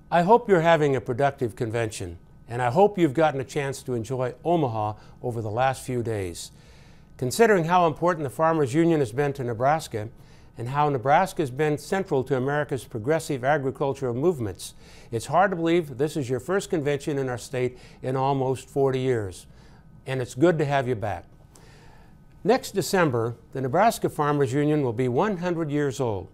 I hope you're having a productive convention, and I hope you've gotten a chance to enjoy Omaha over the last few days. Considering how important the Farmers Union has been to Nebraska, and how Nebraska has been central to America's progressive agricultural movements, it's hard to believe this is your first convention in our state in almost 40 years, and it's good to have you back. Next December, the Nebraska Farmers Union will be 100 years old.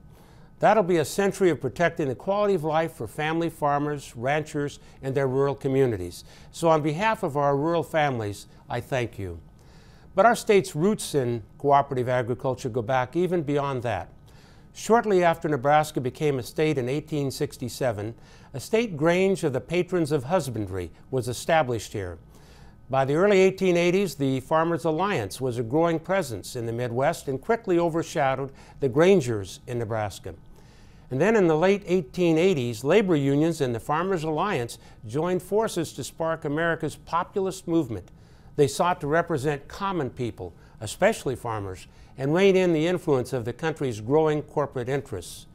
That'll be a century of protecting the quality of life for family farmers, ranchers, and their rural communities. So on behalf of our rural families, I thank you. But our state's roots in cooperative agriculture go back even beyond that. Shortly after Nebraska became a state in 1867, a state grange of the patrons of husbandry was established here. By the early 1880s, the Farmers Alliance was a growing presence in the Midwest and quickly overshadowed the Grangers in Nebraska. And then in the late 1880s, labor unions and the Farmers Alliance joined forces to spark America's populist movement. They sought to represent common people, especially farmers, and rein in the influence of the country's growing corporate interests.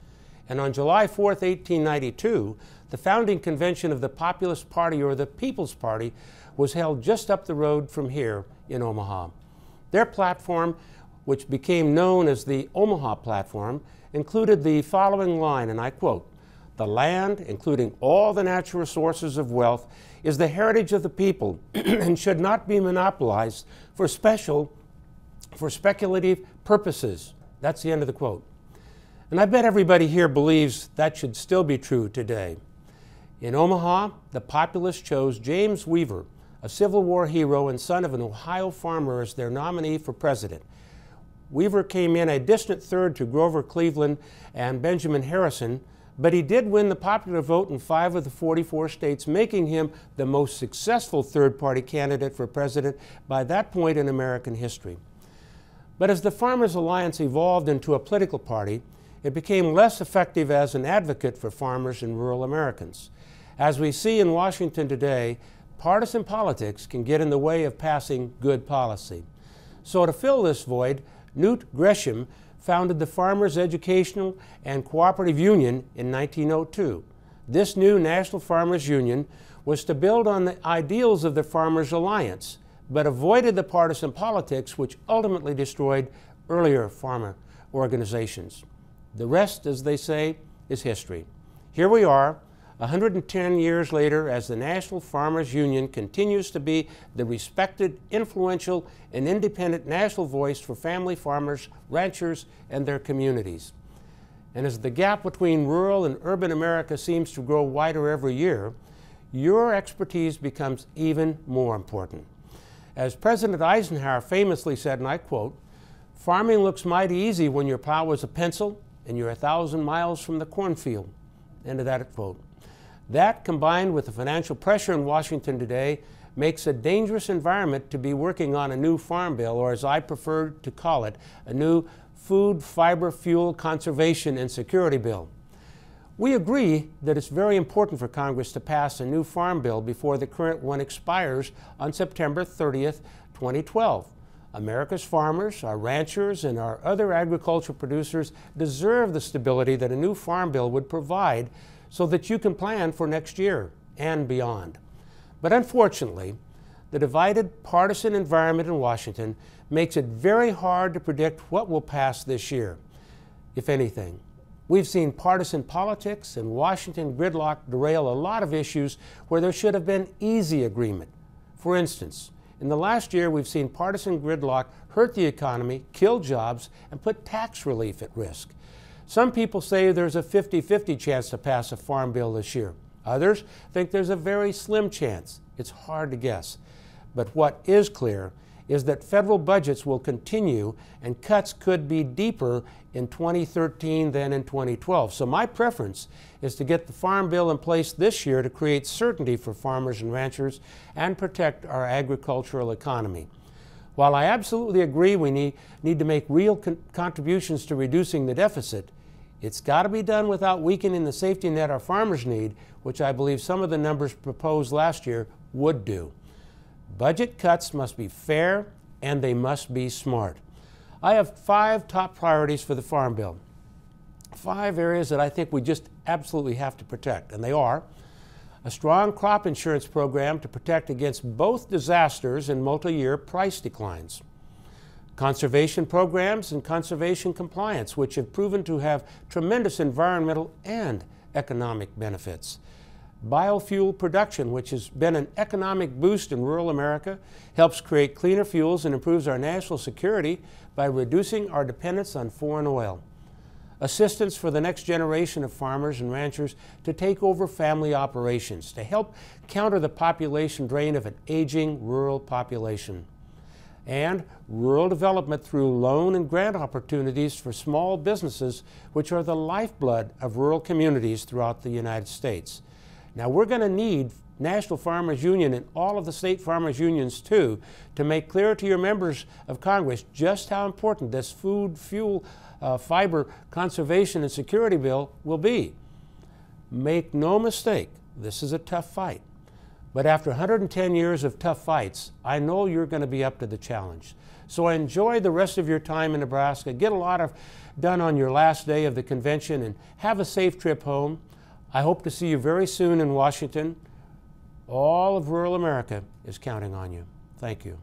And on July 4, 1892, the founding convention of the Populist Party, or the People's Party, was held just up the road from here in Omaha. Their platform, which became known as the Omaha Platform, included the following line, and I quote, "The land, including all the natural sources of wealth, is the heritage of the people and should not be monopolized for speculative purposes." That's the end of the quote. And I bet everybody here believes that should still be true today. In Omaha, the Populists chose James Weaver, a Civil War hero and son of an Ohio farmer, as their nominee for president. Weaver came in a distant third to Grover Cleveland and Benjamin Harrison, but he did win the popular vote in 5 of the 44 states, making him the most successful third-party candidate for president by that point in American history. But as the Farmers Alliance evolved into a political party, it became less effective as an advocate for farmers and rural Americans. As we see in Washington today, partisan politics can get in the way of passing good policy. So to fill this void, Newt Gresham founded the Farmers Educational and Cooperative Union in 1902. This new National Farmers Union was to build on the ideals of the Farmers Alliance, but avoided the partisan politics which ultimately destroyed earlier farmer organizations. The rest, as they say, is history. Here we are, 110 years later, as the National Farmers Union continues to be the respected, influential, and independent national voice for family farmers, ranchers, and their communities. And as the gap between rural and urban America seems to grow wider every year, your expertise becomes even more important. As President Eisenhower famously said, and I quote, "Farming looks mighty easy when your plow is a pencil and you're 1,000 miles from the cornfield." End of that quote. That, combined with the financial pressure in Washington today, makes a dangerous environment to be working on a new farm bill, or as I prefer to call it, a new food, fiber, fuel, conservation, and security bill. We agree that it's very important for Congress to pass a new farm bill before the current one expires on September 30th, 2012. America's farmers, our ranchers, and our other agricultural producers deserve the stability that a new farm bill would provide so that you can plan for next year and beyond. But unfortunately, the divided partisan environment in Washington makes it very hard to predict what will pass this year, if anything. We've seen partisan politics and Washington gridlock derail a lot of issues where there should have been easy agreement. For instance, in the last year, we've seen partisan gridlock hurt the economy, kill jobs, and put tax relief at risk. Some people say there's a 50-50 chance to pass a farm bill this year. Others think there's a very slim chance. It's hard to guess. But what is clear is that federal budgets will continue and cuts could be deeper in 2013 than in 2012. So my preference is to get the farm bill in place this year to create certainty for farmers and ranchers and protect our agricultural economy. While I absolutely agree we need to make real contributions to reducing the deficit, it's got to be done without weakening the safety net our farmers need, which I believe some of the numbers proposed last year would do. Budget cuts must be fair and they must be smart. I have 5 top priorities for the Farm Bill. 5 areas that I think we just absolutely have to protect, and they are a strong crop insurance program to protect against both disasters and multi-year price declines, conservation programs and conservation compliance, which have proven to have tremendous environmental and economic benefits, biofuel production, which has been an economic boost in rural America, helps create cleaner fuels and improves our national security by reducing our dependence on foreign oil, assistance for the next generation of farmers and ranchers to take over family operations to help counter the population drain of an aging rural population, and rural development through loan and grant opportunities for small businesses, which are the lifeblood of rural communities throughout the United States. Now, we're going to need National Farmers Union and all of the state farmers unions too to make clear to your members of Congress just how important this food, fuel, fiber conservation and security bill will be. Make no mistake, this is a tough fight. But after 110 years of tough fights, I know you're going to be up to the challenge. So enjoy the rest of your time in Nebraska. Get a lot done on your last day of the convention and have a safe trip home. I hope to see you very soon in Washington. All of rural America is counting on you. Thank you.